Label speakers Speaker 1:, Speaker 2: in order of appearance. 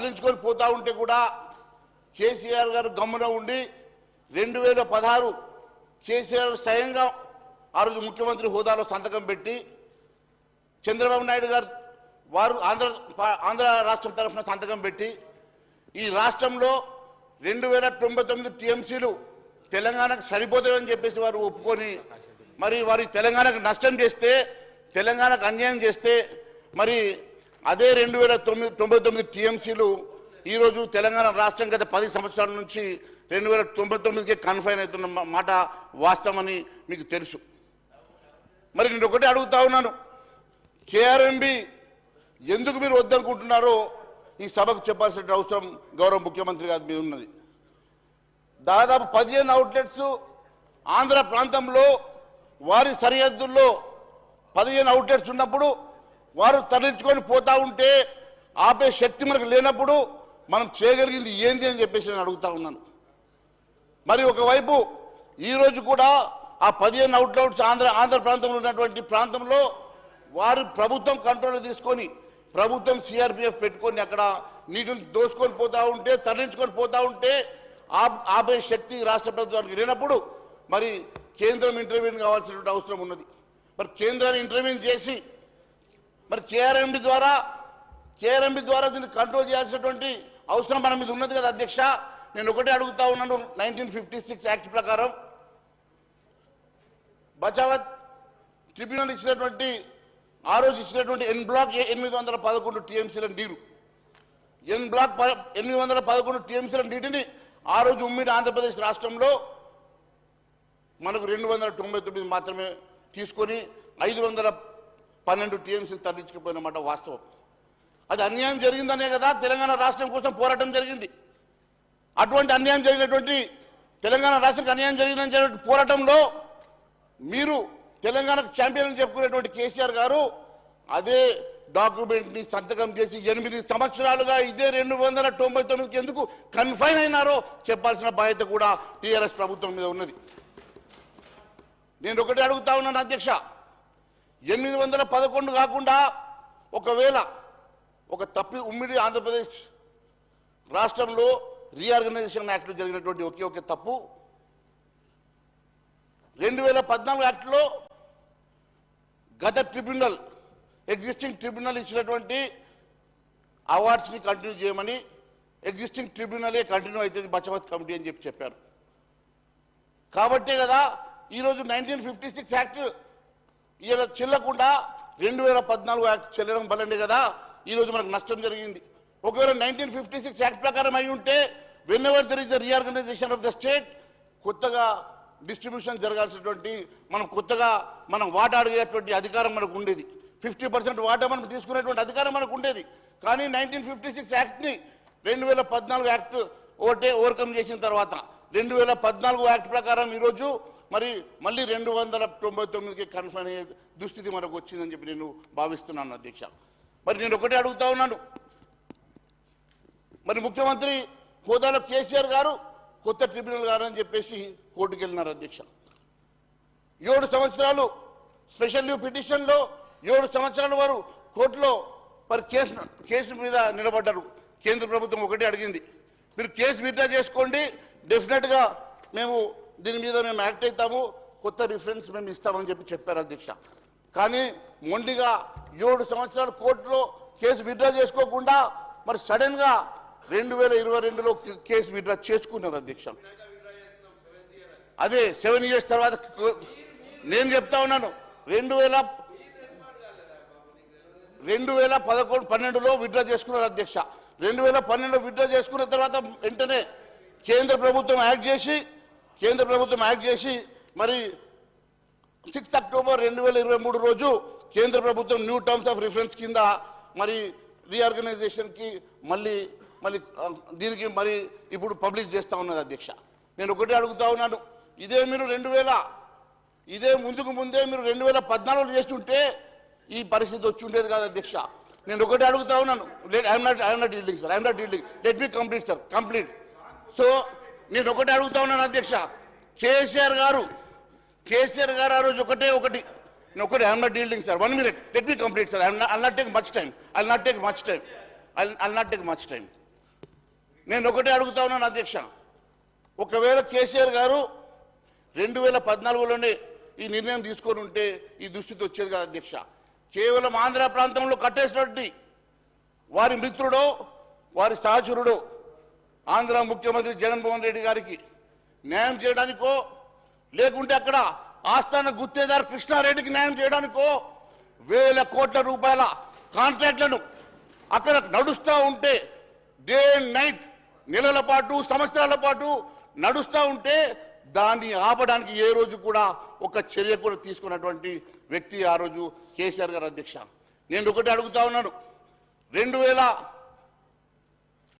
Speaker 1: తరలించుకొని పోతా ఉంటే కూడా కేసీఆర్ గారు గమ్మున ఉండి 2016 కేసీఆర్ స్వయంగా ఆ రోజు ముఖ్యమంత్రి హోదాలో సంతకం పెట్టి చంద్రబాబు నాయుడు గారు వారు ఆంధ్ర రాష్ట్రం తరఫున సంతకం పెట్టి ఈ రాష్ట్రంలో 2099 టీఎంసీలు తెలంగాణకు సరిపోతాయని చెప్పేసి వారు ఒప్పుకొని మరి వారి తెలంగాణకు నష్టం చేస్తే తెలంగాణకు అన్యాయం చేస్తే మరి అదే 2099 టీఎంసీలు ఈరోజు తెలంగాణ రాష్ట్రం గత 10 సంవత్సరాల నుంచి 2099కే కన్ఫైన్ అవుతున్న మాట వాస్తవమని మీకు తెలుసు. మరి నేను ఒకటే అడుగుతా ఉన్నాను, కేఆర్ఎంబి ఎందుకు మీరు వద్దనుకుంటున్నారో ఈ సభకు చెప్పాల్సిన అవసరం గౌరవ ముఖ్యమంత్రి గారి మీద ఉన్నది. దాదాపు 15 అవుట్లెట్స్ ఆంధ్ర ప్రాంతంలో వారి సరిహద్దుల్లో 15 అవుట్లెట్స్ ఉన్నప్పుడు వారు తరలించుకొని పోతా ఉంటే ఆపే శక్తి మనకు లేనప్పుడు మనం చేయగలిగింది ఏంది అని చెప్పేసి నేను అడుగుతా ఉన్నాను. మరి ఒకవైపు ఈరోజు కూడా ఆ 15 అవుట్లెట్స్ ఆంధ్ర ప్రాంతంలో ఉన్నటువంటి ప్రాంతంలో వారు ప్రభుత్వం కంట్రోల్ తీసుకొని ప్రభుత్వం సిఆర్పిఎఫ్ పెట్టుకొని అక్కడ నీటిని దోసుకొని పోతా ఉంటే తరలించుకొని పోతా ఉంటే ఆపే శక్తి రాష్ట్ర ప్రభుత్వానికి లేనప్పుడు మరి కేంద్రం ఇంటర్వ్యూన్ కావాల్సినటువంటి అవసరం ఉన్నది. మరి కేంద్రాన్ని ఇంటర్వ్యూన్ చేసి మరి కేఆర్ఎంబి ద్వారా దీన్ని కంట్రోల్ చేయాల్సినటువంటి అవసరం మన మీద ఉన్నది కదా అధ్యక్ష. నేను ఒకటే అడుగుతా ఉన్నాను, 1956 యాక్ట్ ప్రకారం బచావత్ ట్రిబ్యునల్ ఇచ్చినటువంటి ఆ రోజు ఇచ్చినటువంటి ఎన్ బ్లాక్ 811 టీఎంసీల నీరు, ఎన్ బ్లాక్ 811 టీఎంసీల నీటిని ఆ రోజు ఉమ్మడి ఆంధ్రప్రదేశ్ రాష్ట్రంలో మనకు 299 మాత్రమే తీసుకొని 512 టీఎంసీలు తరలించుకుపోయినమాట వాస్తవం. అది అన్యాయం జరిగిందనే కదా తెలంగాణ రాష్ట్రం కోసం పోరాటం జరిగింది. అటువంటి అన్యాయం జరిగినటువంటి తెలంగాణ రాష్ట్రానికి అన్యాయం జరిగిన పోరాటంలో మీరు తెలంగాణకు ఛాంపియన్ చెప్పుకునేటువంటి కేసీఆర్ గారు అదే డాక్యుమెంట్ని సంతకం చేసి 8 సంవత్సరాలుగా ఇదే 299కి ఎందుకు కన్ఫైన్ అయినారో చెప్పాల్సిన బాధ్యత కూడా టీఆర్ఎస్ ప్రభుత్వం మీద ఉన్నది. నేను ఒకటి అడుగుతా ఉన్నాను అధ్యక్ష, 811 కాకుండా ఒకవేళ ఒక ఉమ్మడి ఆంధ్రప్రదేశ్ రాష్ట్రంలో రీఆర్గనైజేషన్ యాక్ట్లో జరిగినటువంటి ఒకే తప్పు 2014 యాక్ట్లో గత ట్రిబ్యునల్ ఎగ్జిస్టింగ్ ట్రిబ్యునల్ ఇచ్చినటువంటి అవార్డ్స్ని కంటిన్యూ చేయమని ఎగ్జిస్టింగ్ ట్రిబ్యునలే కంటిన్యూ అవుతుంది బచావత్ కమిటీ అని చెప్పారు. కాబట్టే కదా ఈరోజు 1956 యాక్ట్ ఇలా చెల్లకుండా 2014 యాక్ట్ చెల్లడం వల్లనే కదా ఈరోజు మనకు నష్టం జరిగింది. ఒకవేళ 1956 యాక్ట్ ప్రకారం అయి ఉంటే whenever there is the reorganisation of the state కొత్తగా డిస్ట్రిబ్యూషన్ జరగాల్సినటువంటి మనం వాటా అడిగేటువంటి అధికారం మనకు ఉండేది. 50% వాటా మనం తీసుకునేటువంటి అధికారం మనకు ఉండేది. కానీ 1956 యాక్ట్ని 2014 యాక్ట్ ఓవర్కమ్ చేసిన తర్వాత 2014 యాక్ట్ ప్రకారం ఈరోజు మళ్ళీ 299కి కన్ఫైన్ అయ్యే దుస్థితి మనకు వచ్చిందని చెప్పి నేను భావిస్తున్నాను అధ్యక్ష. మరి నేను ఒకటే అడుగుతా ఉన్నాను, మరి ముఖ్యమంత్రి హోదాలో కేసీఆర్ గారు కొత్త ట్రిబ్యునల్ గారు అని చెప్పేసి కోర్టుకు వెళ్ళినారు అధ్యక్ష. 7 సంవత్సరాలు స్పెషల్ లీవ్ పిటిషన్లో 7 సంవత్సరాలు వారు కోర్టులో మరి కేసు మీద నిలబడ్డారు. కేంద్ర ప్రభుత్వం ఒకటి అడిగింది, మీరు కేసు విత్డ్రా చేసుకోండి, డెఫినెట్గా మేము దీని మీద యాక్ట్ అవుతాము, కొత్త రిఫరెన్స్ మేము ఇస్తామని చెప్పారు అధ్యక్ష. కానీ మొండిగా 7 సంవత్సరాలు కోర్టులో కేసు విత్డ్రా చేసుకోకుండా మరి సడన్గా 2022లో కేసు విత్డ్రా చేసుకున్నారు అధ్యక్ష. అదే 7 years తర్వాత నేను చెప్తా ఉన్నాను 2012లో విత్డ్రా చేసుకున్నారు అధ్యక్ష. 2012లో విత్డ్రా చేసుకున్న తర్వాత వెంటనే కేంద్ర ప్రభుత్వం యాక్ట్ చేసి మరి 6 అక్టోబర్ 2023 రోజు కేంద్ర ప్రభుత్వం న్యూ టర్మ్స్ ఆఫ్ రిఫరెన్స్ కింద మరి రీఆర్గనైజేషన్కి మళ్ళీ దీనికి మరి ఇప్పుడు పబ్లిష్ చేస్తూ ఉన్నది అధ్యక్ష. నేను ఒకటే అడుగుతా ఉన్నాను, ఇదే మీరు ముందే మీరు 2014లో చేస్తుంటే ఈ పరిస్థితి వచ్చి ఉండేది కాదు అధ్యక్ష. నేను ఒకటే అడుగుతా ఉన్నాను, I'm not dealing sir, let me complete sir, complete. So నేను ఒకటే అడుగుతా ఉన్నాను అధ్యక్ష, కేసీఆర్ గారు ఆ రోజు ఒకటి I'm not dealing sir, 1 minute, let me complete sir, I'll not take much time. నేను ఒకటే అడుగుతా ఉన్నాను అధ్యక్ష, ఒకవేళ కేసీఆర్ గారు 2014లోనే ఈ నిర్ణయం తీసుకొని ఉంటే ఈ దుస్థితి వచ్చేది కదా అధ్యక్ష. కేవలం ఆంధ్ర ప్రాంతంలో కట్టేసినట్టు వారి మిత్రుడో వారి సహచరుడో ఆంధ్ర ముఖ్యమంత్రి జగన్మోహన్ రెడ్డి గారికి న్యాయం చేయడానికో, లేకుంటే అక్కడ ఆస్థాన గుత్తేదారు కృష్ణారెడ్డికి న్యాయం చేయడానికో వేల కోట్ల రూపాయల కాంట్రాక్ట్లను అక్కడ నడుస్తూ ఉంటే, డే అండ్ నైట్ నెలల పాటు సంవత్సరాల పాటు నడుస్తూ ఉంటే దాన్ని ఆపడానికి ఏ రోజు కూడా ఒక చర్య కూడా తీసుకున్నటువంటి వ్యక్తి ఆ రోజు కేసీఆర్ గారు అధ్యక్ష. నేను ఒకటి అడుగుతా ఉన్నాను, 2000